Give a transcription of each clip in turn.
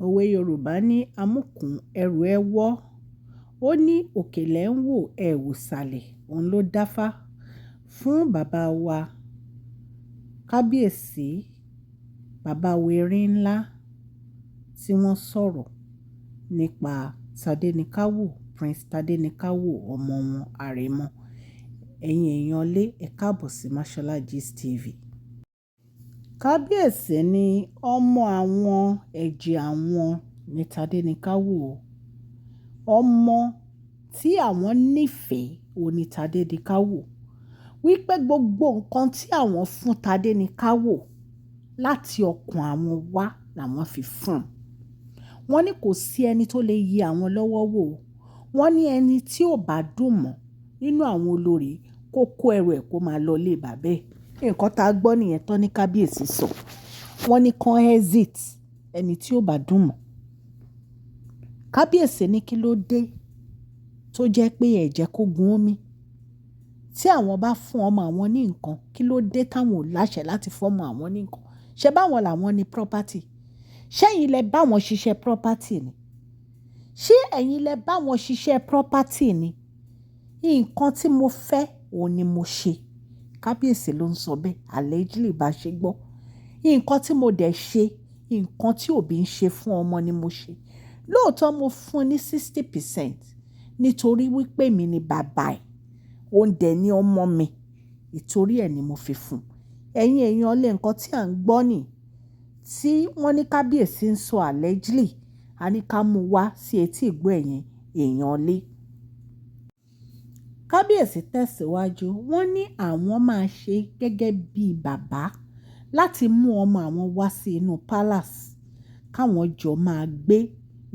Òwe Yorùbá ní amúkùn ẹrù ẹ wọ́. Ó ní òkèlè ń wò ẹ wò sàlẹ̀. Òun ló dáfá fún bàbá wa kábíyèsí, bàbá wa Erin ńlá tí wọ́n sọ̀rọ̀ nípa Tade Prince Tade ọmọ wọn Aremo. Ẹ̀yin èèyàn lé ẹ káàbọ̀ sí Mashola Gist TV. Kábíyèsí ni ọmọ àwọn ẹ̀jẹ̀ àwọn ní Tade ọmọ tí àwọn nífẹ̀ẹ́ òní Tade wípé gbogbo nǹkan tí àwọn fún Tade láti ọkàn àwọn wá làwọn fi fún un. Wọ́n ní kò sí ẹni tó lè yí àwọn lọ́wọ́ wò. Wọ́n ní ẹni tí ò bá dùn mọ́ nínú àwọn olórí kó kó ẹrù ẹ̀ kó máa lọ lé bàbá ẹ̀. Nǹkan tá a gbọ́ nìyẹn tán ní kábíyèsí sọ. Wọ́n ní kán exit ẹni tí ò bá dùn mọ́. Kábíyèsí ní kí ló dé tó jẹ́ pé ẹ jẹ́ kó gun omi. Tí àwọn bá fún ọmọ àwọn ní nǹkan, kí ló dé táwọn ò láṣẹ láti fún ọmọ àwọn ní nǹkan? Ṣé báwọn làwọn ní property? Ṣé ẹ̀yin lẹ bá wọn ṣiṣẹ́ property ni? Ṣé ẹ̀yin lẹ bá wọn ṣiṣẹ́ property ni? Nǹkan tí mo fẹ́ òun ni mo ṣe. Kábíyèsí ló ń sọ bẹ́ẹ̀, allegedly bá ṣe gbọ́. Nǹkan tí mo dẹ̀ ṣe, nǹkan tí òbí ń ṣe fún ọmọ ni mo ṣe. Lóòótọ́ mo fún un ní 60% nítorí wípé mi ni bàbá ẹ̀. Òun dẹ̀ ni ọmọ mi. Ìtorí ẹ̀ ni mo fi fún un. Ẹ̀yin èèyàn lé nǹkan tí à ń gbọ́ nì tí wọ́n ní kábíyèsí ń sọ allegedly, a ní ká mú wá sí etí ìgbọ́ ẹ̀yin èèyàn lé. Kábíyèsí tẹ̀síwájú, wọ́n ní àwọn máa ṣe gẹ́gẹ́ bí bàbá láti mú ọmọ àwọn wá sí inú palace káwọn jọ máa gbé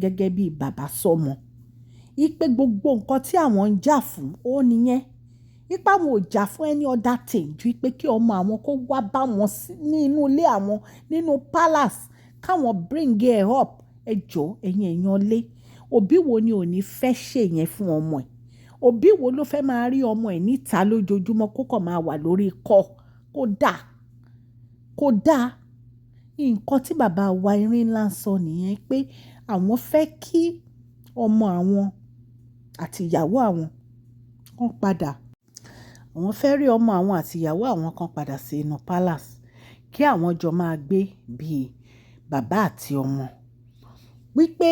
gẹ́gẹ́ bí bàbá sọ́mọ. Ipe gbogbo nǹkan tí àwọn ń jà fún ó nìyẹn. Ipa àwọn ò jà fún any other thing ju pé kí ọmọ àwọn kó wá bá wọn ní inú ilé àwọn nínú palace káwọn bring her up. Ẹ jọ ẹ̀yin èèyàn lé. Òbí wo ni ò ní fẹ́ ṣe yẹn fún ọmọ ẹ̀? Òbí wo ló fẹ́ máa rí ọmọ ẹ̀ níta lójoojúmọ́ kó kàn máa wà lórí ikọ́? Kó dà. Kó dà. Nǹkan tí bàbá wa Erin ńlá ń sọ nìyẹn pé àwọn fẹ́ kí ọmọ àwọn àti ìyàwó àwọn kan padà. Àwọn fẹ́ rí ọmọ àwọn àti ìyàwó àwọn kan padà sí inú palace kí àwọn jọ máa gbé bí bàbá àti ọmọ. Wípé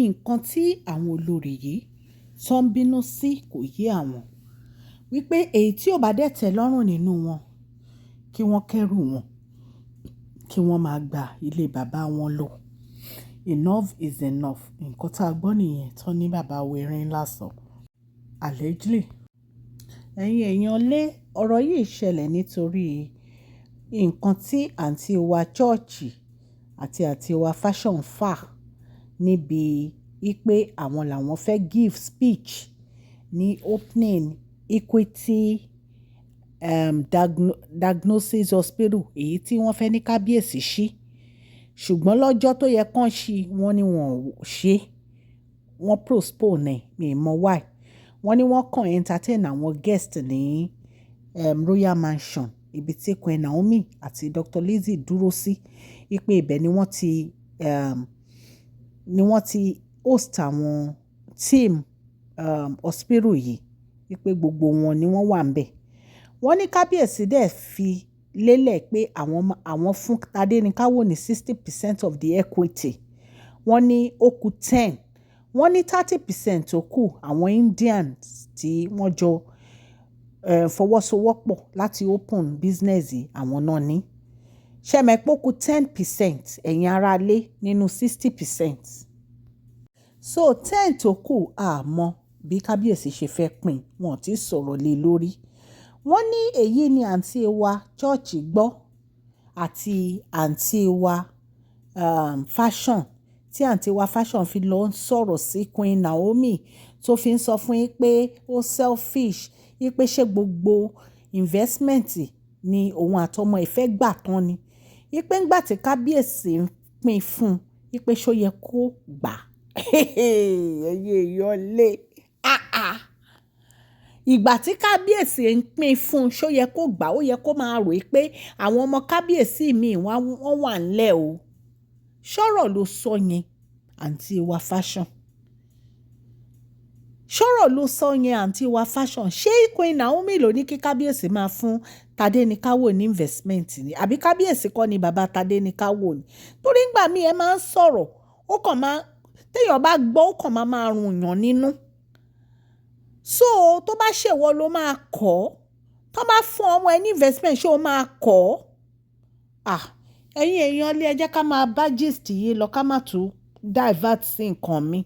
nǹkan tí àwọn olórí yìí tó ń bínú sí kò yé àwọn. Wípé èyí tí ò bá dẹ̀ tẹ́ lọ́rùn nínú wọn kí wọ́n kẹ́rù wọn, kí wọ́n máa gba ilé bàbá wọn lọ. Enough is enough. Nǹkan tá a gbọ́ nìyẹn tán ní bàbá wa Erin ńlá sọ. Allegedly. Ẹ̀yin èèyàn lé ọ̀rọ̀ yìí ṣẹlẹ̀ nítorí nǹkan tí àǹtí wa chọ́ọ̀chì àti àǹtí wa fashion fà níbi wípé àwọn làwọn fẹ́ give speech ní opening Equity diagnosis hospital èyí tí wọ́n fẹ́ ní kábíyèsí ṣí. Ṣùgbọ́n lọ́jọ́ tó yẹ kán ṣí wọ́n ní wọn ò ṣe. Wọ́n postpone ẹ̀, mi ò mọ̀ why. Wọ́n ní wọ́n kàn entertain àwọn guest ní Royal Mansion ibi tí Queen Naomi àti Dr. Lizzie dúró sí. Wípé ibẹ̀ ni wọ́n ti host àwọn team hospital yìí. Wípé gbogbo wọn ni wọ́n wà ńbẹ̀. Wọ́n ní kábíyèsí dẹ̀ fi lélẹ̀ pé àwọn fún Tade ní 60% of the equity. Wọ́n ní ó kù 10. Wọ́n ní 30% tó kù àwọn Indians tí wọ́n jọ fọwọ́sowọ́pọ̀ láti open business yìí àwọn náà ní. Ṣé mọ̀ pé ó kù 10% ẹ̀yin ará lé nínú 60%. So 10 tó kù a mọ̀ bí kábíyèsí ṣe fẹ́ pín. Wọn ò tí sọ̀rọ̀ lé lórí. Wọ́n ní èyí ni àǹtí wa chọ́ọ̀chì gbọ́ àti àǹtí wa fashion tí àǹtí wa fashion fi lọ ń sọ̀rọ̀ sí Queen Naomi tó fi ń sọ fún yín pé ó selfish, wípé ṣé gbogbo investment ni òun àtọmọ ẹ̀ fẹ́ gbà tán ni. Wípé ńgbà tí kábíyèsí ń pín fún, wípé ṣó yẹ kó gbà. Ẹ̀yin èèyàn lé. Ìgbà tí kábíyèsí ń pín fún ṣó yẹ kó gbà, ó yẹ kó máa rò pé àwọn ọmọ kábíyèsí mi wọ́n wà ńlẹ̀ o. ṣọ́rọ̀ ló sọ yẹn àǹtí wa fashion? ṣọ́rọ̀ ló sọ yẹn àǹtí wa fashion? ṣé Queen Naomi ló ní kí kábíyèsí máa fún Tade Nikawo ní investment ni àbí kábíyèsí kọ́ ni bàbá Tade Nikawo ni? torí ńgbà míì ẹ máa ń sọ̀rọ̀ ó kàn máa téèyàn bá gbọ́ ó kàn máa rùn yàn nínú. so tó bá ṣèwọ ló máa kọ́ tó bá fún ọmọ ẹ ní investment ṣé o máa kọ́? ẹ̀yin èèyàn lé ẹ jẹ́ ká máa bá gist yìí lọ ká má tún divert sí nǹkan mi.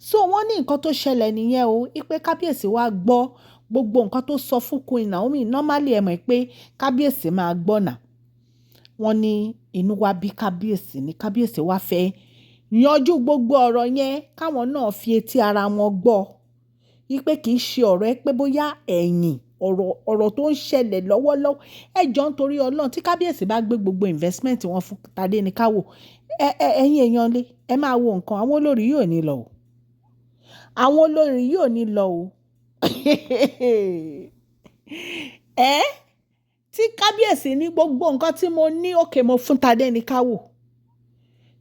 so wọ́n ní nǹkan tó ṣẹlẹ̀ nìyẹn o ipe kábíyèsí wa gbọ́ gbogbo nǹkan tó sọ fún Queen Naomi. normally ẹ mọ̀ pé kábíyèsí máa gbọ́ nà. wọ́n ní inú wa bí kábíyèsí ní kábíyèsí wa fẹ́ yanjú gbogbo ọ̀rọ̀ yẹn káwọn náà fi etí ara wọn gbọ́ ipe kì í ṣe ọ̀rọ̀ ẹ pé bóyá ẹ̀yìn ọ̀rọ̀ tó ń ṣẹlẹ̀ lọ́wọ́lọ́wọ́. ẹ jọ̀ọ́ nítorí Ọlọ́run tí kábíyèsí bá gbé gbogbo investment wọn fún Tade Nikawo ẹ̀yin èèyàn lé ẹ máa wo nǹkan àwọn olórí yóò ní lọ o. àwọn olórí yóò ní lọ o. tí kábíyèsí ní gbogbo nǹkan tí mo ní òkè mo fún Tade Nikawo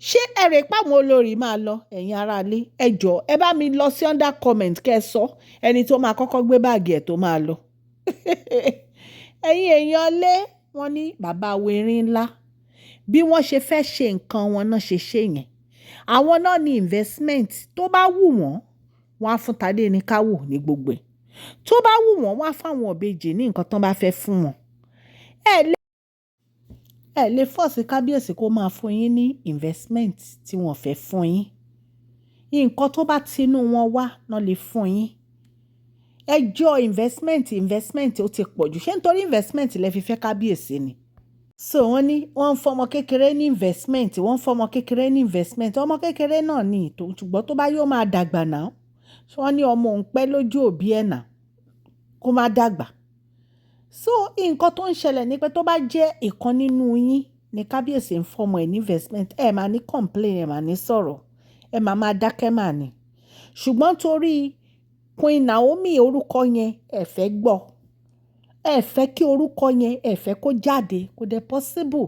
ṣé ẹ rè pé àwọn olórí máa lọ? ẹ̀yin aráalé ẹ jọ̀ọ́ ẹ bá mi lọ sí under comment kẹ́ ẹ sọ ẹni tó máa kọ́kọ́ gbé báàgì ẹ̀ tó máa lọ. ẹ̀yin èèyàn lé wọn ní bàbá Erin ńlá bí wọ́n ṣe fẹ́ ṣe nǹkan wọn náà ṣe ṣe yẹn. àwọn náà ní investment tó bá wù wọ́n wọ́n á fún Tade Nikawo ní gbogbo ẹ̀. tó bá wù wọ́n wọ́n á fáwọn òbejì ní nǹkan tó bá fẹ́ fún wọn. ẹ lè fọ́ọ̀sì kábíyèsí kó máa fún yín ní investment tí wọ́n fẹ́ fún yín. nǹkan tó bá tinú wọn wá náà lè fún yín. ẹjọ́ investment ó ti pọ̀ jù ṣé nítorí investment lẹ fi fẹ́ kábíyèsí ni? so wọ́n ní wọ́n ń fọmọ kékeré ní investment ọmọ kékeré náà ní ìtò ṣùgbọ́n tó bá yóò máa dàgbà náà wọ́n ní ọmọ òun pẹ́ lójú òbí ẹ̀ náà kó má dàgbà. so nǹkan tó ń ṣẹlẹ̀ ni pé tó bá jẹ́ ìkan nínú yín ni kábíyèsí ń fọmọ ẹ̀ ní investment ẹ máa ní complain ẹ máa ní sọ̀rọ̀ ẹ máa dákẹ́ máa ní. ṣùgbọ́n torí Queen Naomi orúkọ yẹn ẹ fẹ́ gbọ́ ẹ fẹ́ kí orúkọ yẹn ẹ fẹ́ kó jáde kò dẹ̀ possible.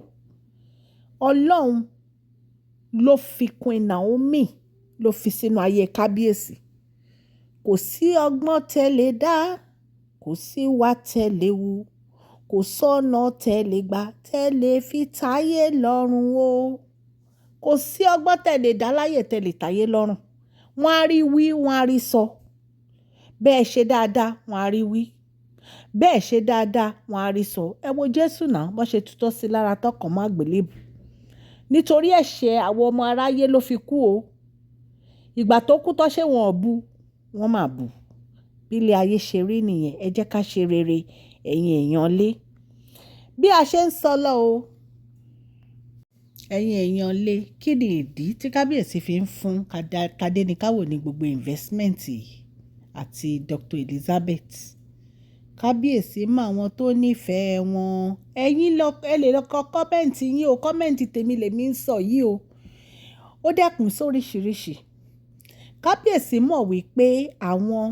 Ọlọ́run ló fi Queen Naomi ló fi sínú ayé kábíyèsí. kò sí ọgbọ́n tẹ́lẹ̀ dá kò sí wá tẹ́lẹ̀ wù kò sọ́nà tẹ́lẹ̀ gbà tẹ́lẹ̀ fi táyé lọ́rùn o. kò sí ọgbọ́n tẹ́lẹ̀ dá láyè tẹ́lẹ̀ táyé lọ́rùn. wọ́n á rí wí wọ́n á rí sọ. bẹ́ẹ̀ ṣe dáadáa wọ́n á rí wí bẹ́ẹ̀ ṣe dáadáa wọ́n á rí sọ. ẹ wo Jésù náà bọ́n ṣe tutọ́ sí lára tọkàn mọ́ àgbélébù. nítorí ẹ̀ṣẹ̀ àwọn ọmọ aráyé ló fi kú o. ìgbà tó kú tọ́ ṣé wọn ò bu wọ́n máa bù. bí ilé ayé ṣe rí nìyẹn ẹ jẹ́ ká ṣe rere ẹ̀yin èèyàn lé. bí a ṣe ń sọ lọ o ẹ̀yin èèyàn lé kí ni ìdí tí kábíyèsí fi ń fún Tade Nikawo ní gbogbo investment àti Dr. Elizabeth. kábíyèsí mọ àwọn tó nífẹ̀ẹ́ wọn. ẹ̀yin ẹ lè lọ kọ kọ́mẹ́ǹtì yín o kọ́mẹ́ǹtì tèmi lèmi ń sọ yìí o. ó dẹ́kun sóríṣiríṣi. kábíyèsí mọ̀ wípé àwọn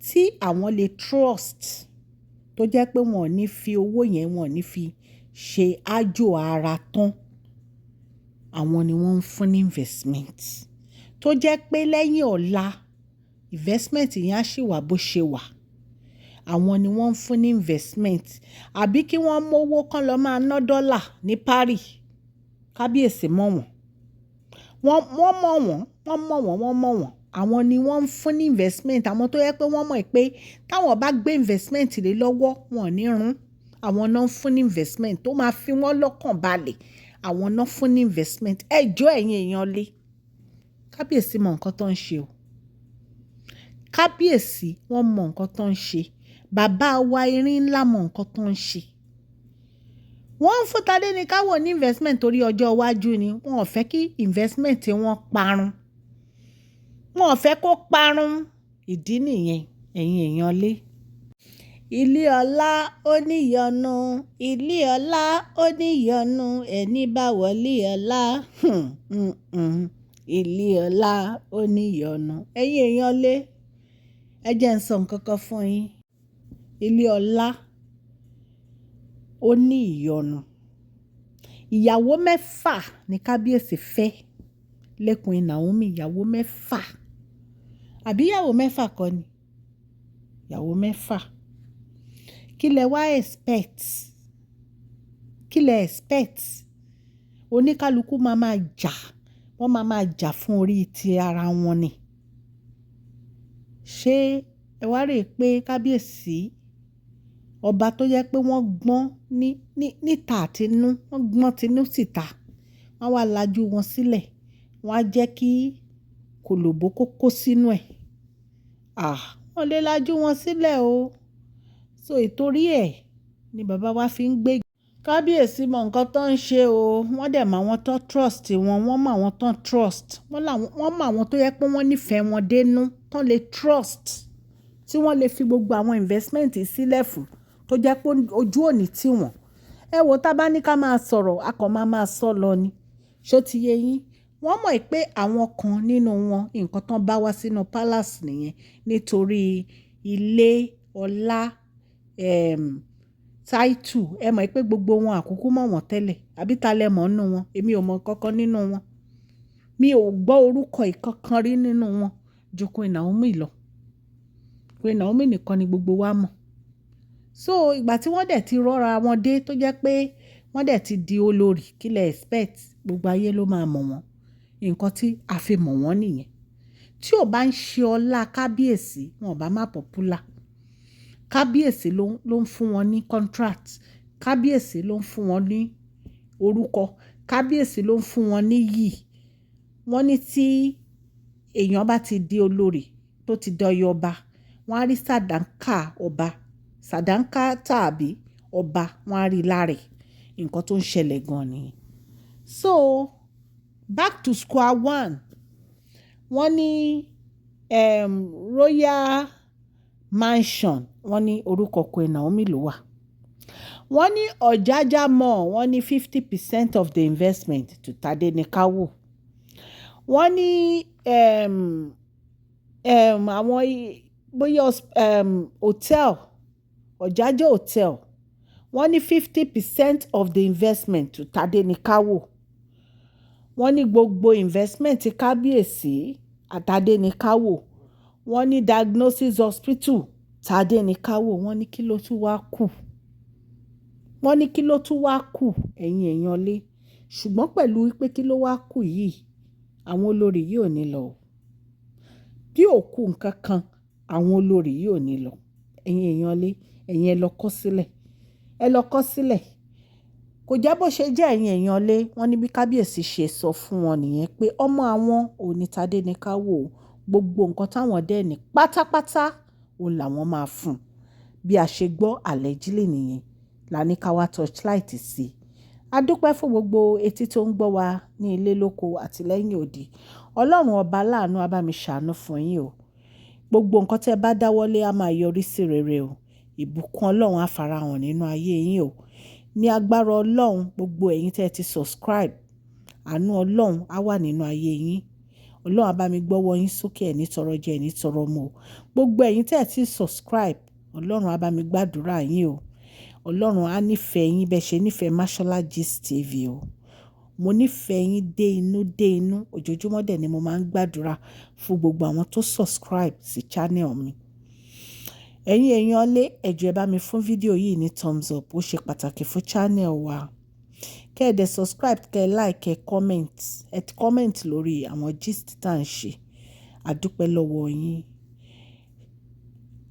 tí àwọn lè trust tó jẹ́ pé wọn ò ní fi owó yẹn wọn ò ní fi ṣe àjò ara tán àwọn ni wọ́n ń fún ní investment tó jẹ́ pé lẹ́yìn ọ̀la investment yẹn á ṣì wà bó ṣe wà. àwọn ni wọ́n ń fún ní investment àbí kí wọ́n mówó kán lọ máa ná dọ́là ní Paris. kábíyèsí mọ̀ wọ́n wọ́n mọ̀ wọ́n àwọn ni wọ́n ń fún ní investment. àwọn tó yẹ pé wọ́n mọ̀ pé táwọn bá gbé investment lé lọ́wọ́ wọn ò ní run. àwọn náà ń fún ní investment tó máa fi wọ́n lọ́kàn balẹ̀. àwọn náà fún ní investment. ẹjọ́ ẹ̀yin èèyàn lé kábíyèsí mọ nǹkan tó ń ṣe o. kábíyèsí wọ́n mọ nǹkan tó ń ṣe. bàbá wa Erin ńlá mọ nǹkan tó ń ṣe. wọ́n ń fún Tade Nikawo ní investment torí ọjọ́ iwájú ni wọn ò fẹ́ kí investment wọn parun. wọn ò fẹ́ kó parun. ìdí nìyẹn ẹ̀yin èèyàn lé. ilé ọlá ó níyọnu ilé ọlá ó níyọnu ẹni bá wọlé ọlá ilé ọlá ó níyọnu. ẹ̀yin èèyàn lé ẹ jẹ́ ń sọ nǹkan kan fún yín. ilé ọlá ó ní ìyọnu. ìyàwó 6 ni kábíyèsí fẹ́ lẹ́kùn Naomi ìyàwó mẹ́fà àbí ìyàwó mẹ́fà kọ́ ni ìyàwó mẹ́fà kí lẹ wá expect kí lẹ expect oníkálukú máa jà wọ́n máa jà fún orí ti ara wọn ni ṣé ẹ wá rè pé kábíyèsí ọba tó yẹ pé wọ́n gbọ́n níta àtinú wọ́n gbọ́n tinú síta wọ́n wá lajú wọn sílẹ̀ wọ́n á jẹ́ kí kòlòbó kó sínú ẹ̀ wọ́n lè lajú wọn sílẹ̀ o so ìtorí ẹ̀ ni bàbá wa fi ń gbé kábíyèsí mọ nǹkan tó ń ṣe o wọ́n dẹ̀ mọ àwọn tó trust wọ́n mọ àwọn tó trust wọ́n mọ àwọn tó yẹ pé wọ́n nífẹ̀ẹ́ wọn dénú tó lè trust tí wọ́n lè fi gbogbo àwọn investment sílẹ̀ fún tó jẹ́ pé ojú òní tí wọ́n ẹ wo tá bá ní ká máa sọ̀rọ̀ a kàn máa sọ lọ ni ṣó ti yé yín wọ́n mọ̀ pé àwọn kan nínú wọn nǹkan tán bá wá sínú palace nìyẹn nítorí ilé ọlá táìtù ẹ mọ̀ pé gbogbo wọn àkókò mọ̀ wọ́n tẹ́lẹ̀ àbí ta lẹ mọ̀ nínú wọn èmi ò mọ̀ kankan nínú wọn mi ò gbọ́ orúkọ ìkankan rí nínú wọn ju Queen Naomi lọ Queen Naomi nìkan ni gbogbo wa mọ̀ so ìgbà tí wọ́n dẹ̀ ti rọ́ra wọn dé tó jẹ́ pé wọ́n dẹ̀ ti di olórí kí lẹ expect gbogbo ayé ló máa mọ̀ wọ́n nǹkan tí a fi mọ̀ wọ́n nìyẹn tí ò bá ń ṣe ọlá kábíyèsí wọn ò bá má popular kábíyèsí ló ń fún wọn ní contract kábíyèsí ló ń fún wọn ní orúkọ kábíyèsí ló ń fún wọn níyì wọ́n ní tí èèyàn bá ti di olórí tó ti dọyọ ọba wọ́n á rí sàdánkà ọba sàdánkà tàbí ọba wọ́n á rí láre nǹkan tó ń ṣẹlẹ̀ gan nìyẹn so back to square one wọ́n ní royal mansion wọ́n ní orúkọ Queen Naomi ló wà wọ́n ní Ọ̀jájá mall wọ́n ní 50% of the investment to Tade Nikawo wọ́n ní àwọn bóyá hotel Ọ̀jájá hotel wọ́n ní 50% of the investment to Tade Nikawo wọ́n ní gbogbo investment kábíyèsí àtàdé Nikawo wọ́n ní diagnosis hospital Tade Nikawo wọ́n ní kí ló tún wá kù wọ́n ní kí ló tún wá kù ẹ̀yin èèyàn lé ṣùgbọ́n pẹ̀lú pé kí ló wá kù yìí àwọn olórí yìí ò ní lọ bí ò kù nǹkan kan àwọn olórí yìí ò ní lọ ẹ̀yin èèyàn lé ẹ̀yin ẹ lọ kọ sílẹ̀ kò jẹ́ bó ṣe jẹ́ ẹ̀yin èèyàn lé wọ́n ní bí kábíyèsí ṣe sọ fún wọn nìyẹn pé ọmọ àwọn ò ní Tade Nikawo gbogbo nǹkan táwọn dẹ̀ ní pátápátá òun làwọn máa fún bí a ṣe gbọ́ allegedly nìyẹn la ní ká wá torchlight sí a dúpẹ́ fún gbogbo etí tó ń gbọ́ wa ní ilé lóko àti lẹ́yìn odi ọlọ́run ọba láàánú á bá mi ṣàánú fún yín o gbogbo nǹkan tẹ́ bá dáwọ́lé á máa yọrí sí rere o ìbùkún ọlọ́run á farahàn nínú ayé yín o ní agbára ọlọ́run gbogbo ẹ̀yin tẹ́ ti subscribe àánú ọlọ́run á wà nínú ayé yín ọlọ́run á bá mi gbọ́wọ́ yín sókè ẹ̀ ní tọrọ jẹ ẹ̀ ní tọrọ mu o gbogbo ẹ̀yin tẹ́ ti subscribe ọlọ́run á bá mi gbàdúrà yín o ọlọ́run á nífẹ̀ẹ́ yín bẹ́ẹ̀ ṣe nífẹ̀ẹ́ Mashola Gist TV o mo nífẹ̀ẹ́ yín dé inú ojoojúmọ́ dẹ̀ ni mo máa ń gbàdúrà fún gbogbo àwọn tó subscribe sí channel mi ẹ̀yin èèyàn lé ẹ jọ̀ọ́ ẹ bá mi fún fídíò yìí ní thumbs up ó ṣe pàtàkì fún channel wa kẹ́ ẹ dẹ̀ subscribe kẹ́ ẹ like kẹ́ ẹ comment lórí àwọn gist tá à ń ṣe àdúpẹ́ lọ́wọ́ yín.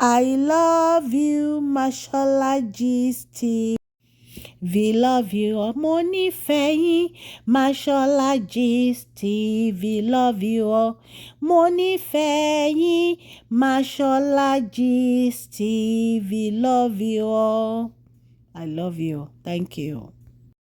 I love you Mashola Gist TV. We love you mo nífẹ̀ẹ́ yín Mashola Gist TV love you all mo nífẹ̀ẹ́ yín Mashola Gist TV love you all I love you thank you.